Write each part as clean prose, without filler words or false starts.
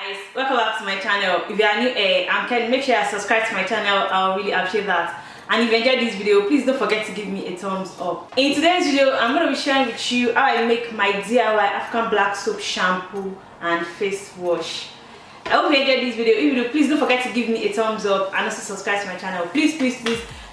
Guys, welcome back to my channel. If you are new and can make sure you subscribe to my channel, I'll really appreciate that. And if you enjoyed this video, please don't forget to give me a thumbs up. In today's video, I'm going to be sharing with you how I make my DIY African black soap shampoo and face wash. I hope you enjoyed this video. If you do, please don't forget to give me a thumbs up and also subscribe to my channel. Please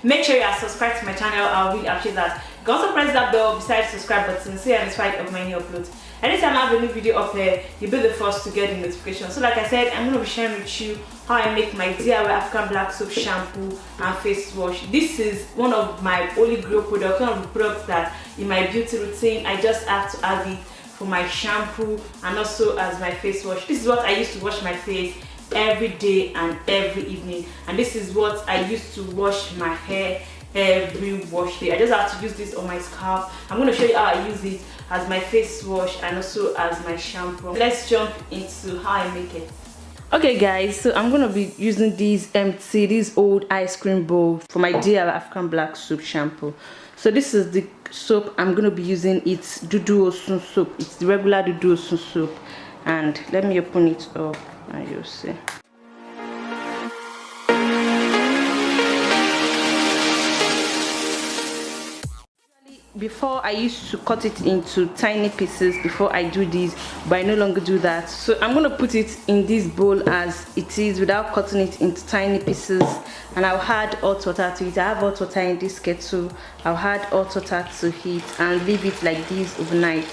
make sure you are subscribed to my channel. I'll really appreciate that. You can also press that bell beside the subscribe button so you're notified of my new uploads. Anytime I have a new video up here, you'll be the first to get the notification. So like I said, I'm going to be sharing with you how I make my DIY African black soap shampoo and face wash. This is one of my holy grail products, one of the products that in my beauty routine I just have to have it for my shampoo and also as my face wash. This is what I used to wash my face every day and every evening, and this is what I used to wash my hair every wash day. I just have to use this on my scalp. I'm going to show you how I use it as my face wash and also as my shampoo. Let's jump into how I make it. Okay guys, so I'm going to be using these old ice cream bowl for my DIY African black soap shampoo. So this is the soap I'm going to be using. It's Dudu Osun soap. It's the regular Dudu Osun soap, and let me open it up and you'll see. Before I used to cut it into tiny pieces before I do this, but I no longer do that. So I'm going to put it in this bowl as it is without cutting it into tiny pieces, and I'll add hot water to it. I have hot water in this kettle. I'll add hot water to it and leave it like this overnight.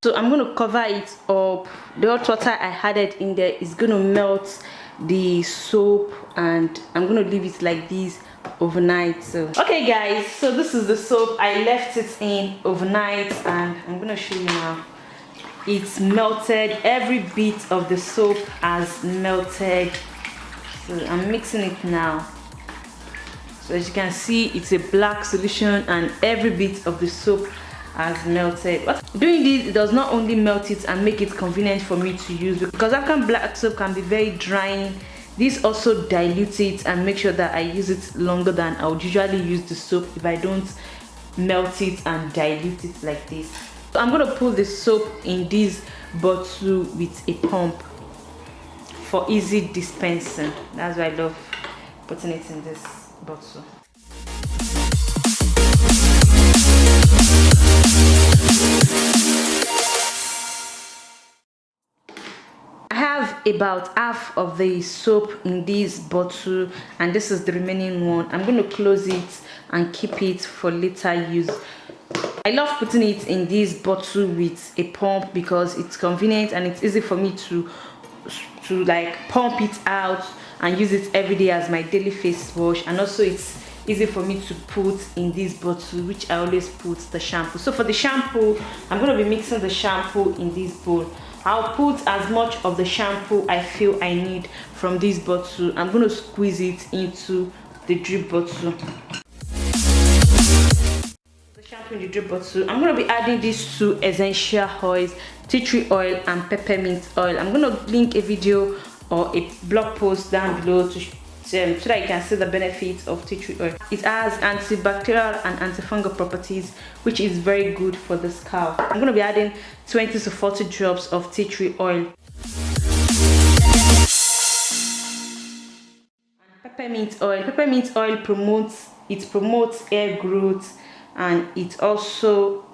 So I'm going to cover it up. The hot water I added in there is going to melt the soap, and I'm going to leave it like this overnight. So okay guys, so this is the soap I left it in overnight, and I'm going to show you now. It's melted. Every bit of the soap has melted. So I'm mixing it now. So as you can see, it's a black solution and every bit of the soap has melted. But doing this, it does not only melt it and make it convenient for me to use, because African black soap can be very drying. This also dilutes it and make sure that I use it longer than I would usually use the soap if I don't melt it and dilute it like this. So I'm going to put the soap in this bottle with a pump for easy dispensing. That's why I love putting it in this bottle. I have about half of the soap in this bottle, and this is the remaining one. I'm going to close it and keep it for later use. I love putting it in this bottle with a pump because it's convenient and it's easy for me to like pump it out and use it every day as my daily face wash, and also it's easy for me to put in this bottle, which I always put the shampoo. So for the shampoo, I'm going to be mixing the shampoo in this bowl. I'll put as much of the shampoo I feel I need from this bottle. I'm going to squeeze it into the drip bottle. The shampoo in the drip bottle. I'm going to be adding these two essential oils, tea tree oil and peppermint oil. I'm going to link a video or a blog post down below so that you can see the benefits of tea tree oil. It has antibacterial and antifungal properties, which is very good for the scalp. I'm going to be adding 20 to 40 drops of tea tree oil. And peppermint oil. Peppermint oil promotes hair growth, and it also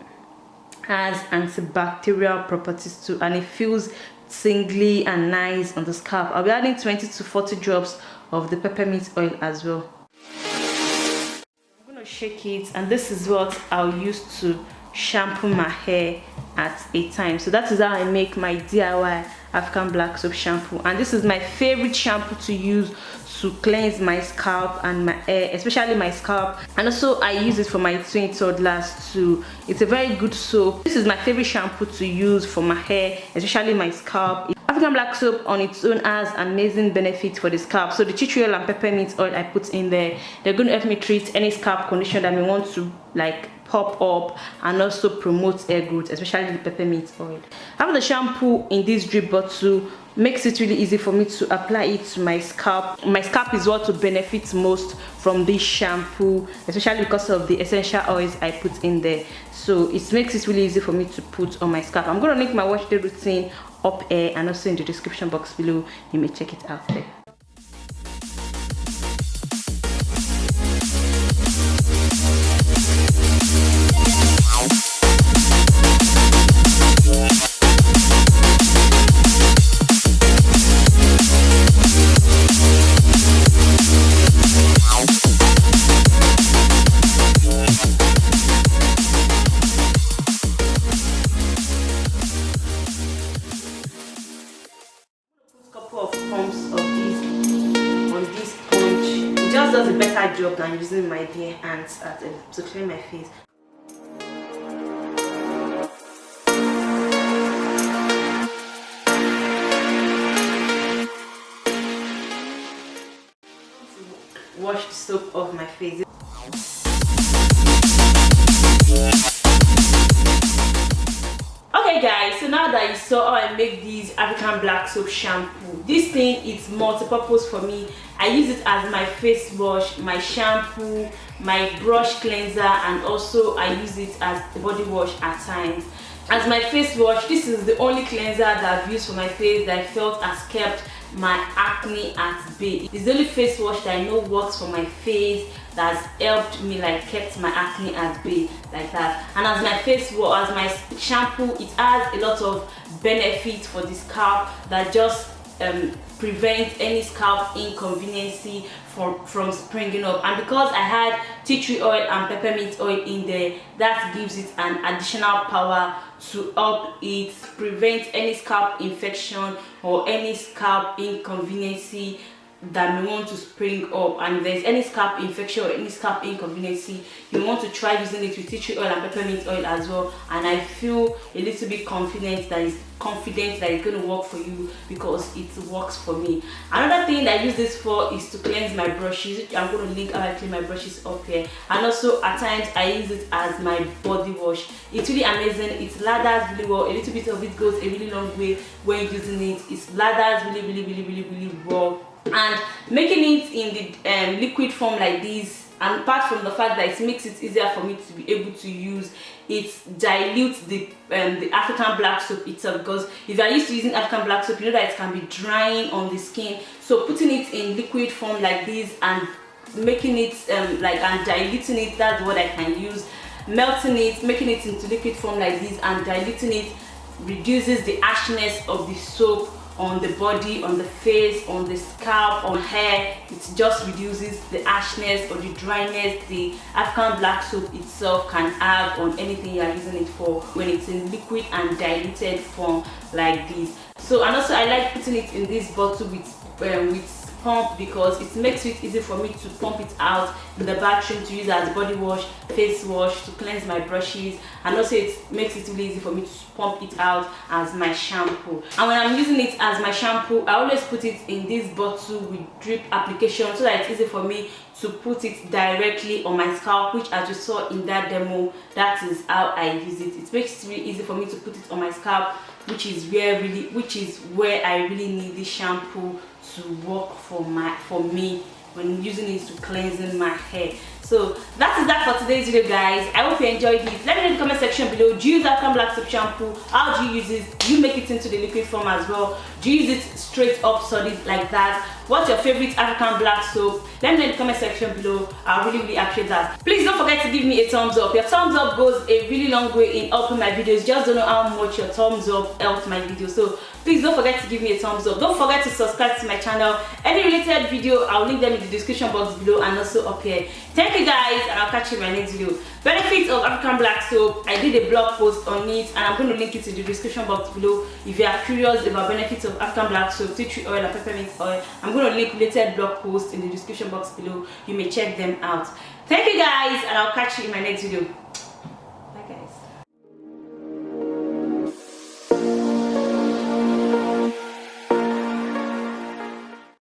has antibacterial properties too, and it feels tingly and nice on the scalp. I'll be adding 20 to 40 drops of the peppermint oil as well. I'm going to shake it, and this is what I'll use to shampoo my hair at a time. So that is how I make my DIY African black soap shampoo, and this is my favorite shampoo to use to cleanse my scalp and my hair, especially my scalp, and also I use it for my twin toddlers too. It's a very good soap. This is my favorite shampoo to use for my hair, especially my scalp. African black soap on its own has amazing benefits for the scalp. So the tea tree oil and peppermint oil I put in there, they're going to help me treat any scalp condition that may want to like pop up and also promote hair growth, especially the peppermint oil. Having the shampoo in this drip bottle makes it really easy for me to apply it to my scalp. My scalp is what to benefit most from this shampoo, especially because of the essential oils I put in there. So it makes it really easy for me to put on my scalp. I'm going to link my wash day routine up here and also in the description box below. You may check it out there. Couple of pumps of this on this sponge. It just does a better job than using my bare hands to clean my face. Wash the soap off my face. Okay guys, so now that you saw how I make this African black soap shampoo, this thing is multi-purpose for me. I use it as my face wash, my shampoo, my brush cleanser, and also I use it as the body wash at times. As my face wash, this is the only cleanser that I've used for my face that I felt has kept my acne at bay. It's the only face wash that I know works for my face, that's helped me, like kept my acne at bay like that. And as my face wash, as my shampoo, it has a lot of benefits for the scalp that just prevent any scalp inconvenience from springing up. And because I had tea tree oil and peppermint oil in there, that gives it an additional power to help it prevent any scalp infection or any scalp inconvenience that may want to spring up. And if there's any scalp infection or any scalp inconvenience, you want to try using it with tea tree oil and peppermint oil as well. And I feel a little bit confident that it's going to work for you because it works for me. Another thing that I use this for is to cleanse my brushes. I'm going to link how I clean my brushes up here. And also at times I use it as my body wash. It's really amazing. It lathers really well. A little bit of it goes a really long way when using it. It lathers really well. And making it in the liquid form like this, and apart from the fact that it makes it easier for me to be able to use, it dilutes the African black soap itself, because if you are used to using African black soap, you know that it can be drying on the skin. So putting it in liquid form like this and making it and diluting it, that's what I can use. Melting it, making it into liquid form like this and diluting it reduces the harshness of the soap on the body, on the face, on the scalp, on hair. It just reduces the harshness or the dryness the African black soap itself can have on anything you are using it for when it's in liquid and diluted form like this. So, and also I like putting it in this bottle with pump, because it makes it easy for me to pump it out in the bathroom to use as body wash, face wash, to cleanse my brushes, and also it makes it really easy for me to pump it out as my shampoo. And when I'm using it as my shampoo, I always put it in this bottle with drip application so that it's easy for me to put it directly on my scalp, which as you saw in that demo, that is how I use it. It makes it really easy for me to put it on my scalp, which is where I really need this shampoo to work for me when using it to cleansing my hair. So that is that for today's video, guys. I hope you enjoyed it. Let me know in the comment section below, do you use African black soap shampoo? How do you use it? Do you make it into the liquid form as well? Do you use it straight up solid like that? What's your favorite African black soap? Let me know in the comment section below. I really appreciate that. Please don't forget to give me a thumbs up. Your thumbs up goes a really long way in helping my videos. Just don't know how much your thumbs up helps my video. So please don't forget to give me a thumbs up. Don't forget to subscribe to my channel. Any related video, I'll link them in the description box below and also up here. Thank you guys, and I'll catch you in my next video. Benefits of African black soap, I did a blog post on it and I'm going to link it in the description box below. If you are curious about benefits of African black soap, tea tree oil and peppermint oil, I'm going to link related blog posts in the description box below. You may check them out. Thank you guys, and I'll catch you in my next video.